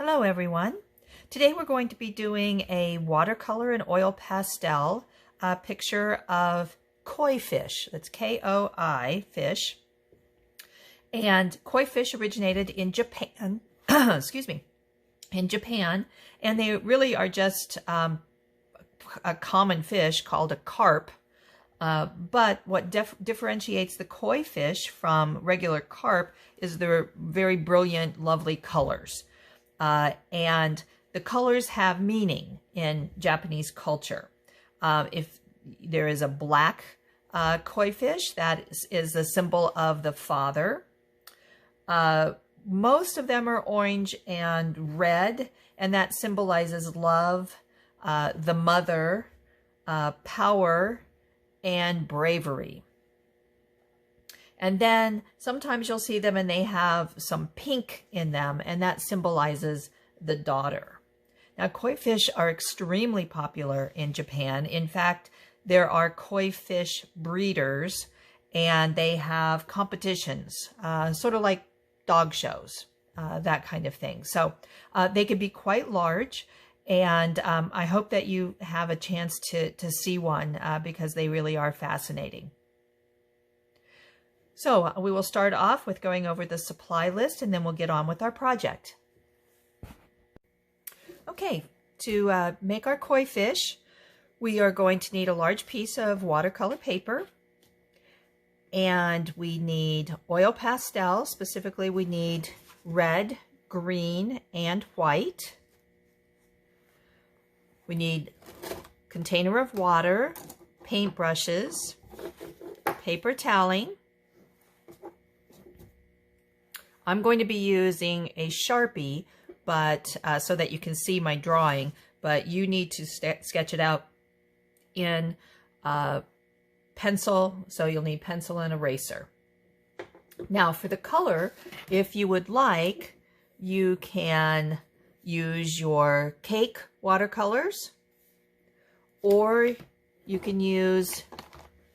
Hello everyone. Today we're going to be doing a watercolor and oil pastel picture of koi fish. That's K-O-I fish. And koi fish originated in Japan, excuse me, in Japan, and they really are just a common fish called a carp. But what differentiates the koi fish from regular carp is their very brilliant, lovely colors. And the colors have meaning in Japanese culture. If there is a black koi fish, that is the symbol of the father. Most of them are orange and red, and that symbolizes love, the mother, power, and bravery. And then sometimes you'll see them and they have some pink in them, and that symbolizes the daughter. Now, koi fish are extremely popular in Japan. In fact, there are koi fish breeders, and they have competitions, sort of like dog shows, that kind of thing. So they can be quite large, and I hope that you have a chance to see one because they really are fascinating. So we will start off with going over the supply list, and then we'll get on with our project. Okay, to make our koi fish, we are going to need a large piece of watercolor paper, and we need oil pastel. Specifically, we need red, green, and white. We need a container of water, paint brushes, paper toweling. I'm going to be using a Sharpie, but so that you can see my drawing, but you need to sketch it out in pencil, so you'll need pencil and eraser. Now for the color, if you would like, you can use your cake watercolors, or you can use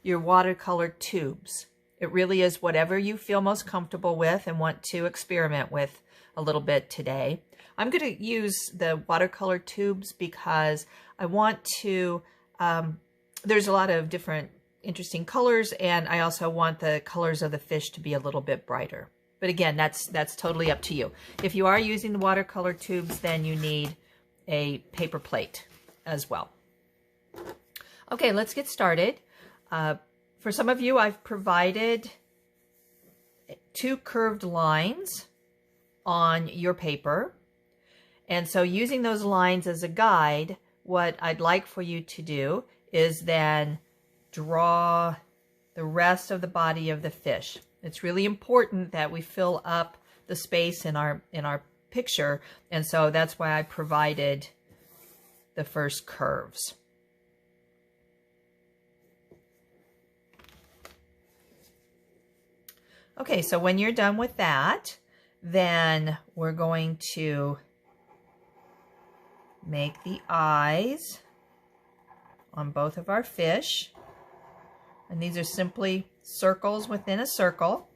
your watercolor tubes. It really is whatever you feel most comfortable with and want to experiment with a little bit today. I'm going to use the watercolor tubes because I want to, there's a lot of different interesting colors, and I also want the colors of the fish to be a little bit brighter. But again, that's totally up to you. If you are using the watercolor tubes, then you need a paper plate as well. Okay, let's get started. For some of you, I've provided 2 curved lines on your paper. And so using those lines as a guide, what I'd like for you to do is then draw the rest of the body of the fish. It's really important that we fill up the space in our picture, and so that's why I provided the first curves. Okay, so when you're done with that, then we're going to make the eyes on both of our fish. And these are simply circles within a circle.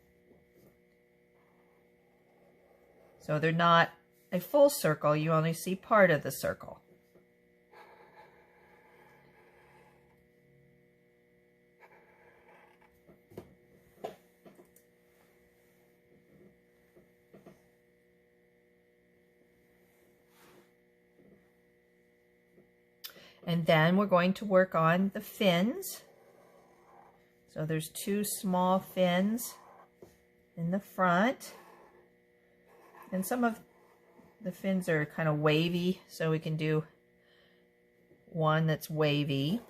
So they're not a full circle, you only see part of the circle. And then we're going to work on the fins. So there's 2 small fins in the front. And some of the fins are kind of wavy, so we can do one that's wavy.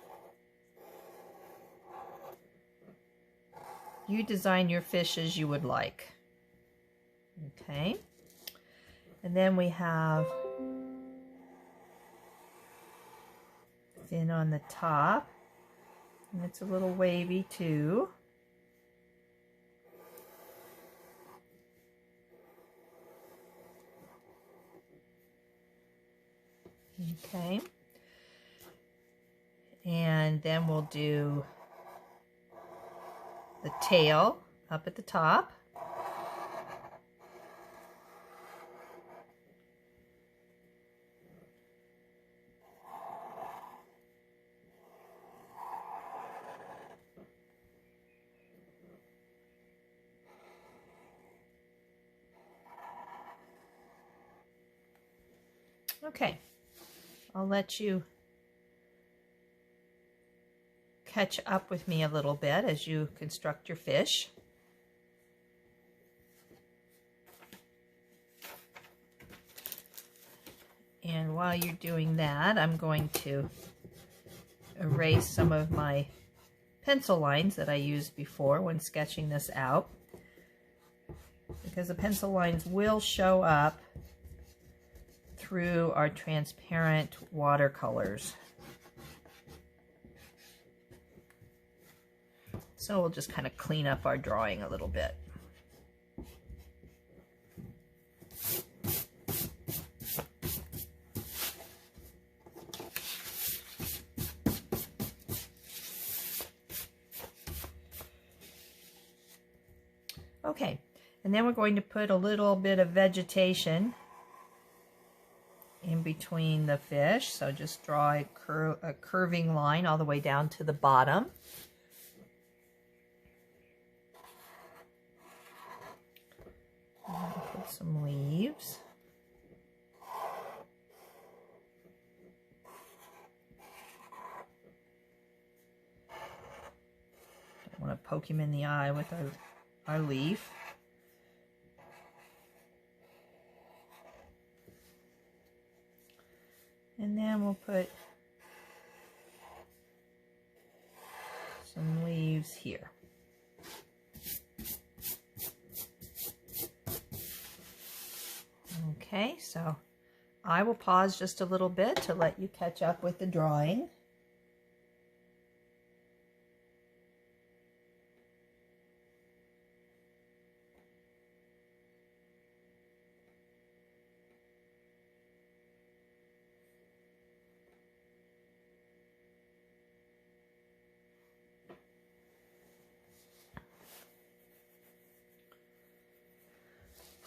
You design your fish as you would like. Okay. And then we have fin on the top, and it's a little wavy too. Okay, and then we'll do the tail up at the top. Okay, I'll let you catch up with me a little bit as you construct your fish. And while you're doing that, I'm going to erase some of my pencil lines that I used before when sketching this out, because the pencil lines will show up through our transparent watercolors. So we'll just kind of clean up our drawing a little bit. Okay, and then we're going to put a little bit of vegetation in between the fish. So just draw a curving line all the way down to the bottom. Put some leaves. Don't want to poke him in the eye with our leaf. And then we'll put some leaves here. Okay, so I will pause just a little bit to let you catch up with the drawing.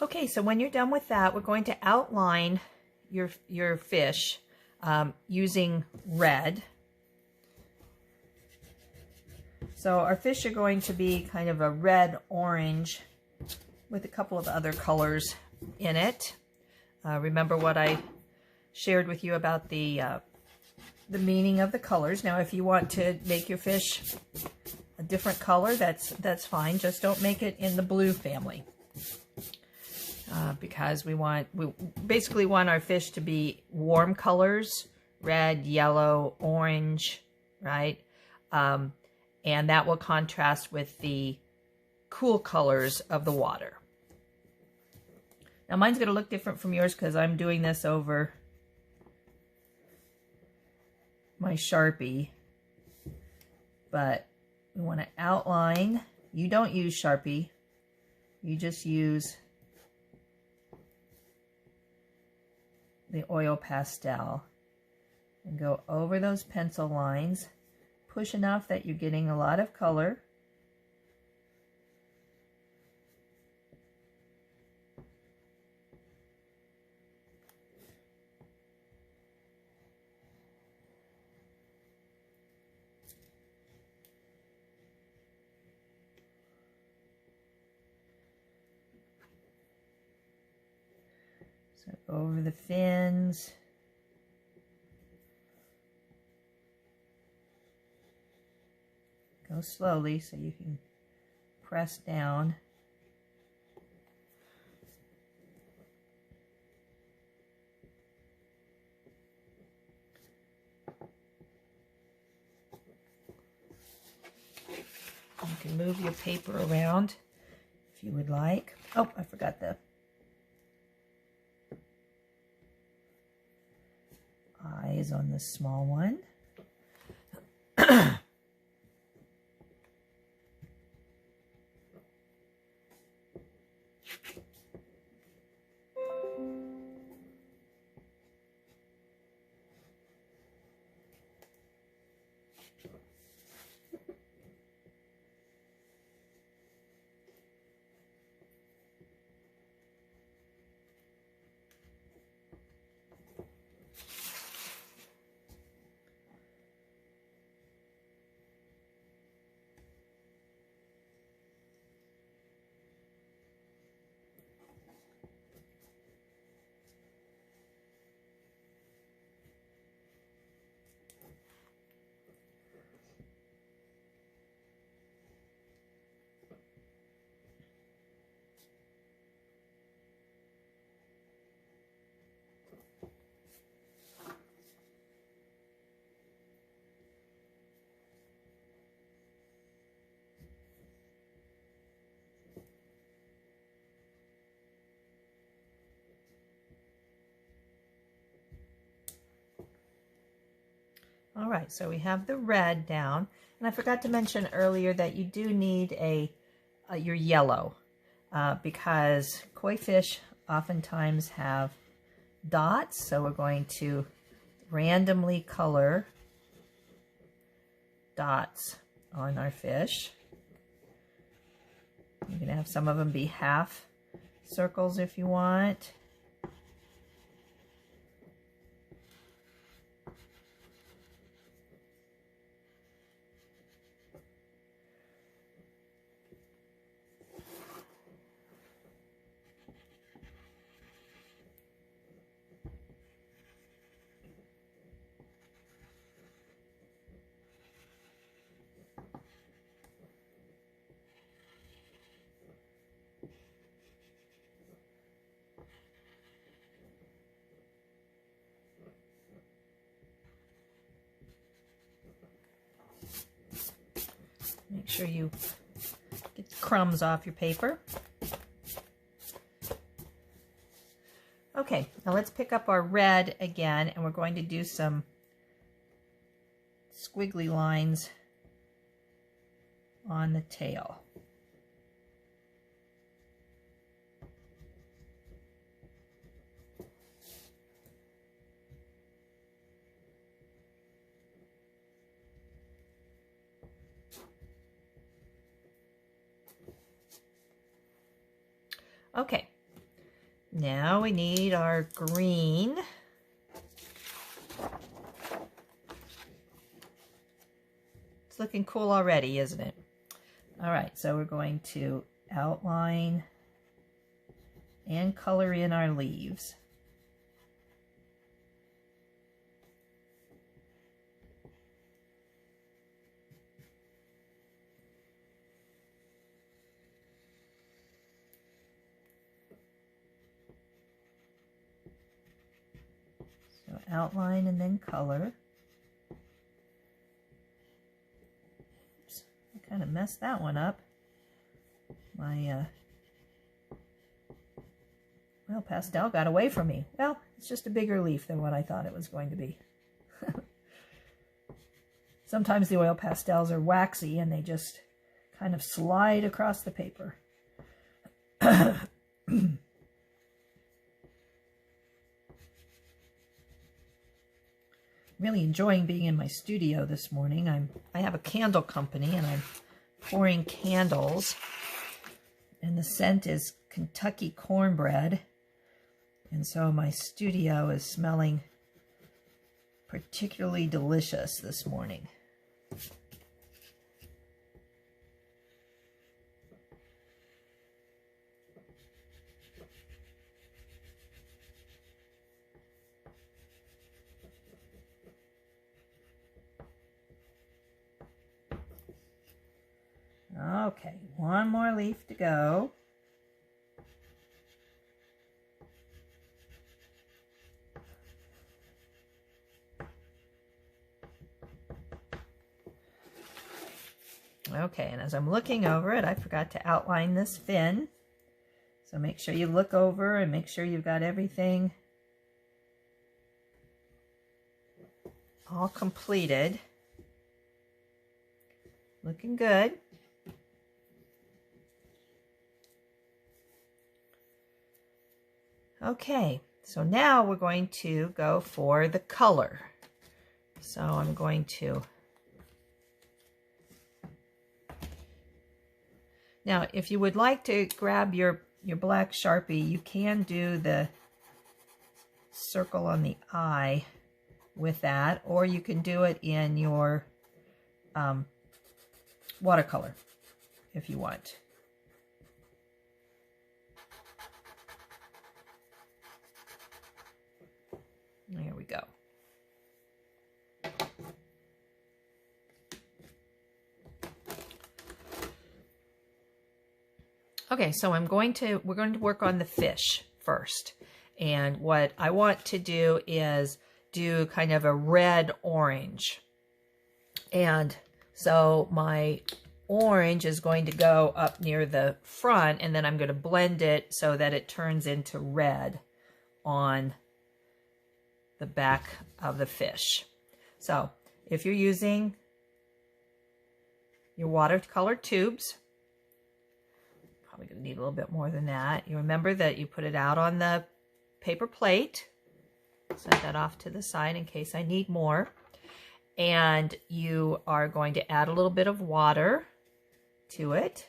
Okay, so when you're done with that, we're going to outline your fish using red. So our fish are going to be kind of a red-orange with a couple of other colors in it. Remember what I shared with you about the meaning of the colors. Now, if you want to make your fish a different color, that's fine. Just don't make it in the blue family. Because we basically want our fish to be warm colors, red, yellow, orange, right? And that will contrast with the cool colors of the water. Now mine's going to look different from yours because I'm doing this over my Sharpie, but we want to outline. You don't use Sharpie, you just use the oil pastel and go over those pencil lines. Push enough that you're getting a lot of color. So over the fins. Go slowly so you can press down. You can move your paper around if you would like. Oh, I forgot the eyes on the small one. All right, so we have the red down. And I forgot to mention earlier that you do need your yellow because koi fish oftentimes have dots. So we're going to randomly color dots on our fish. You can have some of them be half circles if you want. Make sure you get the crumbs off your paper. Okay, now let's pick up our red again, and we're going to do some squiggly lines on the tail. Okay, now we need our green. It's looking cool already, isn't it? All right, so we're going to outline and color in our leaves. So outline and then color. Oops, I kind of messed that one up. My well, pastel got away from me. Well, it's just a bigger leaf than what I thought it was going to be. Sometimes the oil pastels are waxy and they just kind of slide across the paper. Really enjoying being in my studio this morning. I have a candle company and I'm pouring candles, and the scent is Kentucky cornbread, and so my studio is smelling particularly delicious this morning. Okay, one more leaf to go. Okay, and as I'm looking over it, I forgot to outline this fin. So make sure you look over and make sure you've got everything all completed. Looking good. Okay, so now we're going to go for the color. So I'm going to... Now, if you would like to grab your black Sharpie, you can do the circle on the eye with that, or you can do it in your watercolor if you want. There we go. Okay, so we're going to work on the fish first. And what I want to do is do kind of a red-orange. And so my orange is going to go up near the front, and then I'm going to blend it so that it turns into red on the back of the fish. So If you're using your watercolor tubes, probably going to need a little bit more than that. You remember that you put it out on the paper plate. Set that off to the side in case I need more. And you are going to add a little bit of water to it.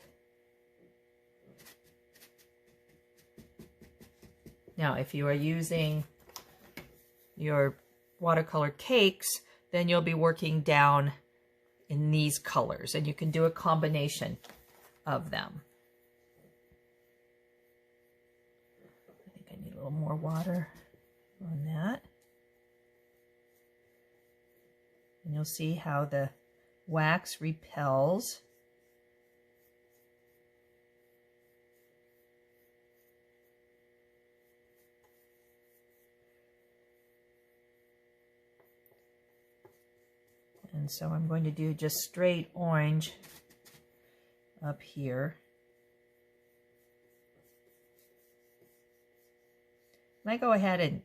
Now, if you are using your watercolor cakes, then you'll be working down in these colors, and you can do a combination of them. I think I need a little more water on that. And you'll see how the wax repels. And so I'm going to do just straight orange up here. And I go ahead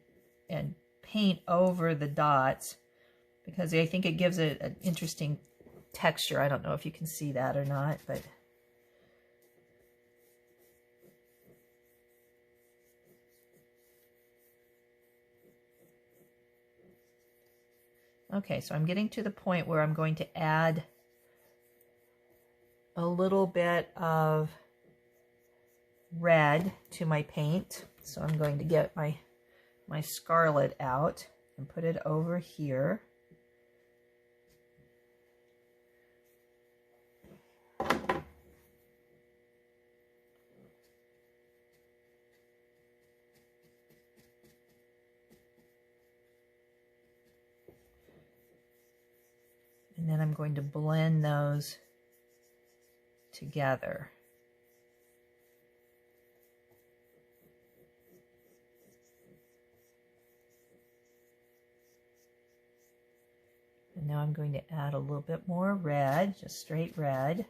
and paint over the dots because I think it gives it an interesting texture. I don't know if you can see that or not, but okay, so I'm getting to the point where I'm going to add a little bit of red to my paint. So I'm going to get my scarlet out and put it over here. And then I'm going to blend those together. And now I'm going to add a little bit more red, just straight red.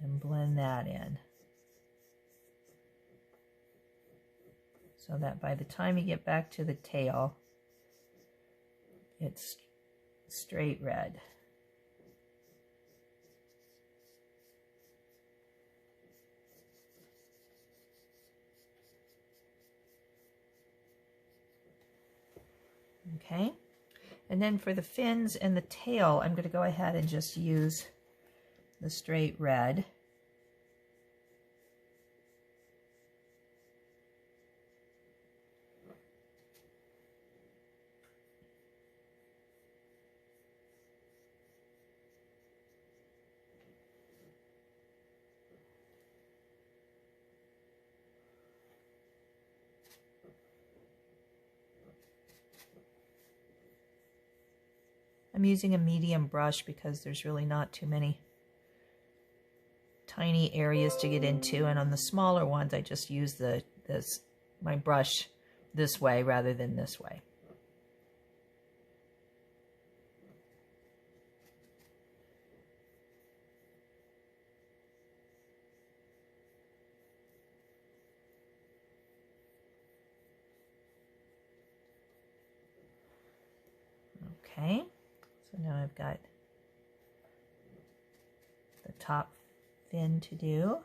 And blend that in. So that by the time you get back to the tail, it's straight red. Okay, and then for the fins and the tail, I'm going to go ahead and just use the straight red. I'm using a medium brush because there's really not too many tiny areas to get into, and on the smaller ones I just use my brush this way rather than this way. Okay, so now I've got the top fin to do.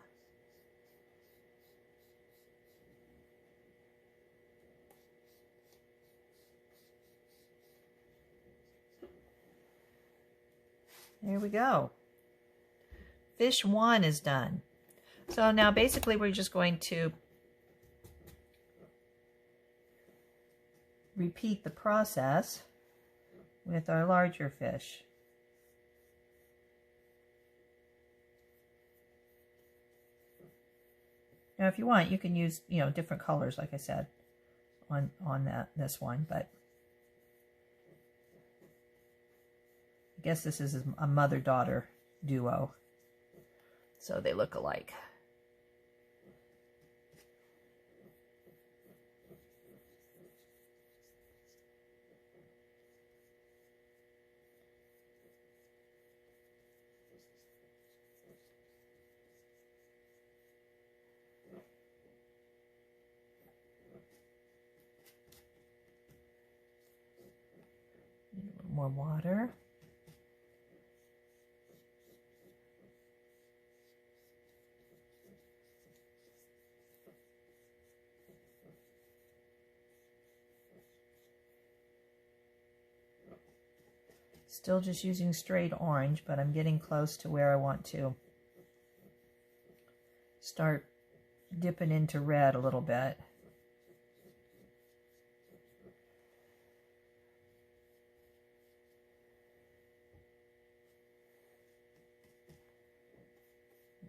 There we go. Fish 1 is done. So now basically we're just going to repeat the process with our larger fish. Now if you want, you can use, different colors, like I said, on this one, but I guess this is a mother-daughter duo, so they look alike. more water. Still just using straight orange, but I'm getting close to where I want to start dipping into red a little bit.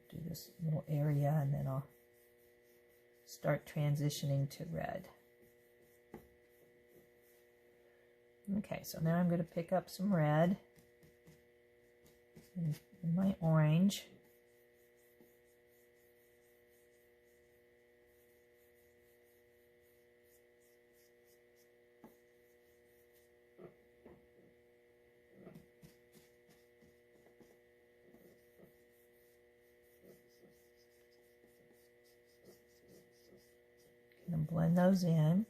Do this little area and then I'll start transitioning to red. Okay, so now I'm going to pick up some red in my orange. And blend those in.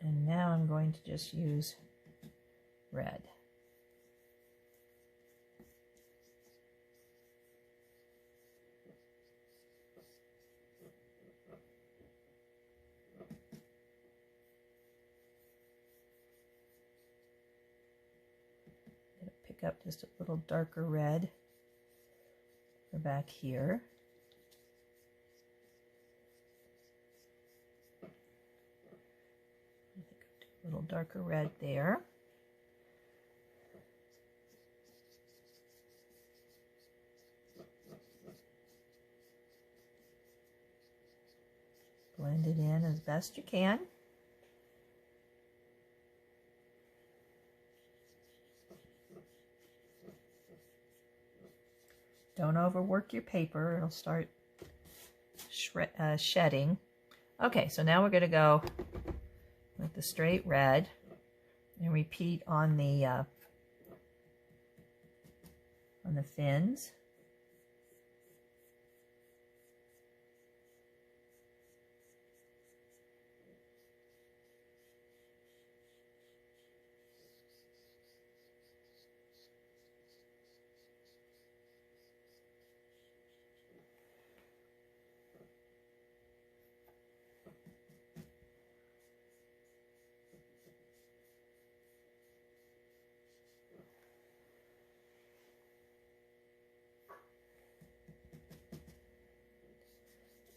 And now I'm going to just use red. I'm going to pick up just a little darker red for back here. A little darker red there. Blend it in as best you can. Don't overwork your paper, it'll start shedding. Okay, so now we're going to go with the straight red and repeat on the fins.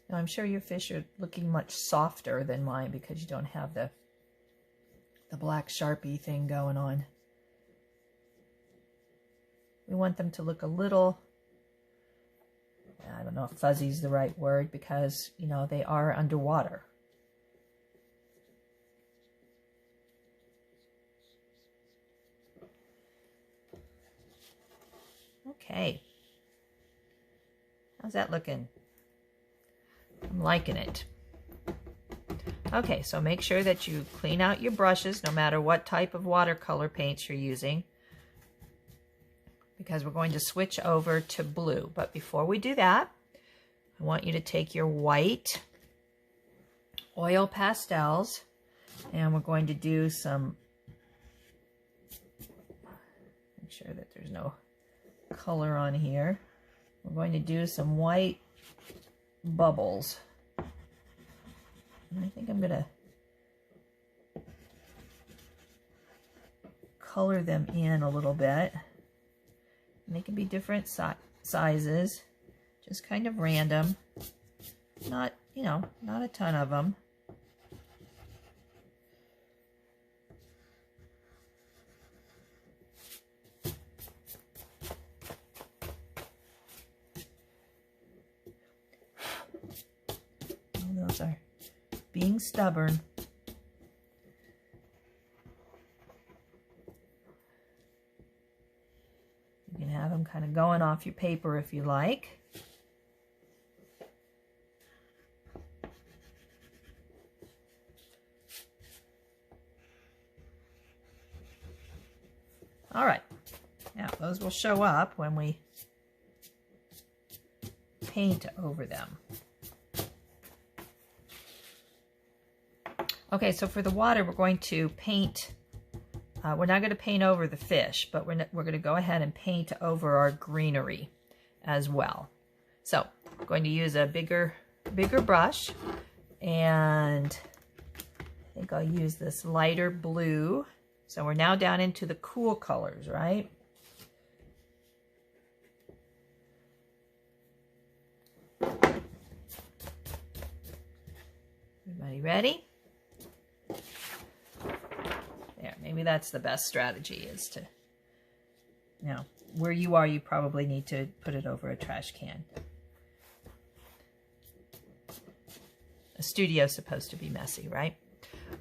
Now I'm sure your fish are looking much softer than mine because you don't have the black Sharpie thing going on. We want them to look a little, I don't know if fuzzy is the right word, because, you know, they are underwater. Okay. How's that looking? I'm liking it. Okay, so make sure that you clean out your brushes no matter what type of watercolor paints you're using, because we're going to switch over to blue. But before we do that, I want you to take your white oil pastels and we're going to do some, make sure that there's no color on here. We're going to do some white bubbles. And I think I'm going to color them in a little bit. And they can be different sizes, just kind of random. Not, you know, not a ton of them. Those are being stubborn. You can have them kind of going off your paper if you like. All right, now those will show up when we paint over them. Okay, so for the water, we're going to paint. We're not going to paint over the fish, but we're going to go ahead and paint over our greenery as well. So I'm going to use a bigger brush, and I think I'll use this lighter blue. So we're now down into the cool colors, right? Everybody ready? There, maybe that's the best strategy, is to, now, where you are, you probably need to put it over a trash can. A studio's supposed to be messy, right?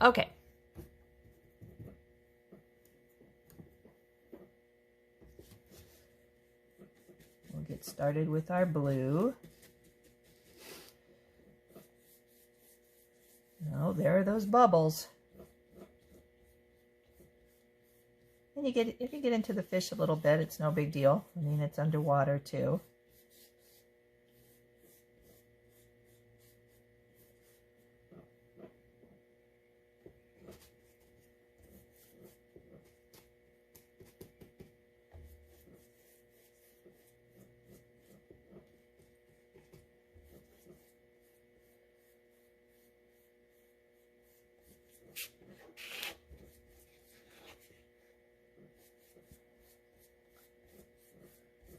Okay. We'll get started with our blue. Oh, there are those bubbles. And if you get into the fish a little bit, it's no big deal. I mean, it's underwater too.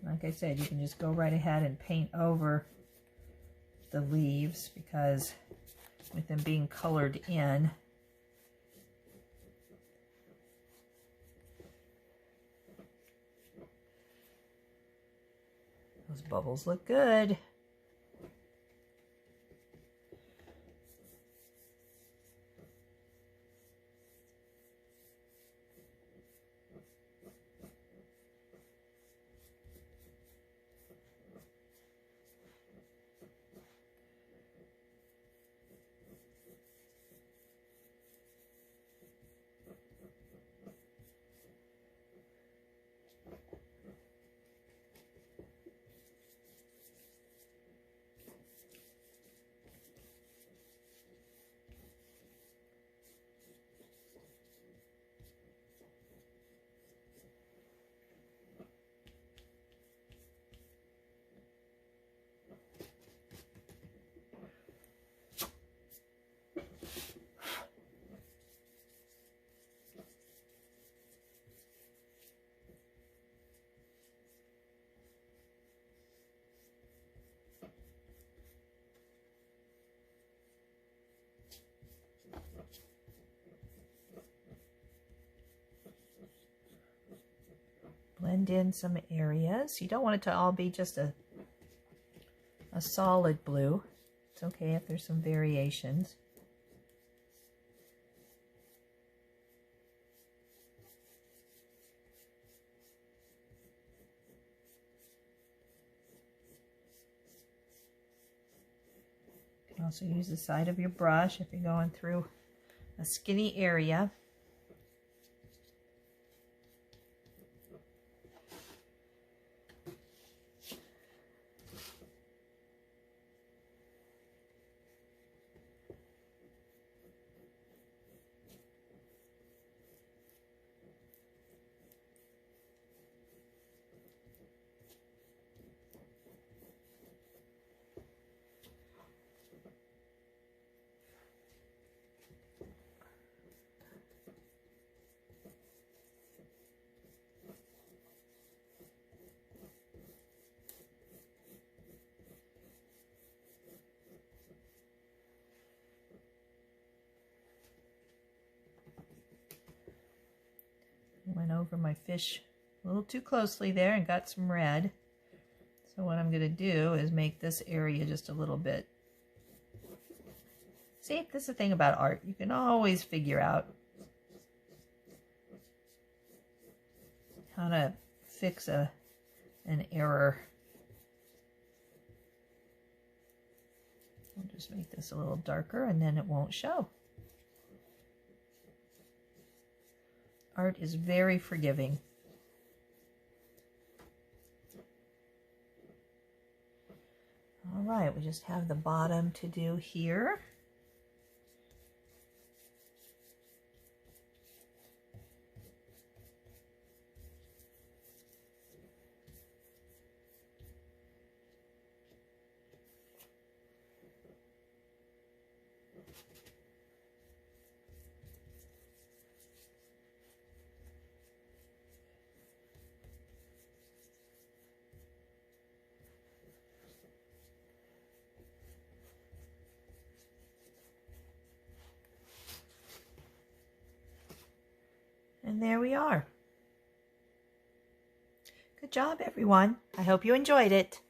Like I said, you can just go right ahead and paint over the leaves, because with them being colored in, those bubbles look good. Blend in some areas. You don't want it to all be just a solid blue. It's okay if there's some variations. You can also use the side of your brush if you're going through a skinny area. Went over my fish a little too closely there and got some red. So what I'm going to do is make this area just a little bit. See, this is the thing about art. You can always figure out how to fix an error. I'll just make this a little darker and then it won't show. Art is very forgiving. All right, we just have the bottom to do here. And there we are. Good job, everyone. I hope you enjoyed it.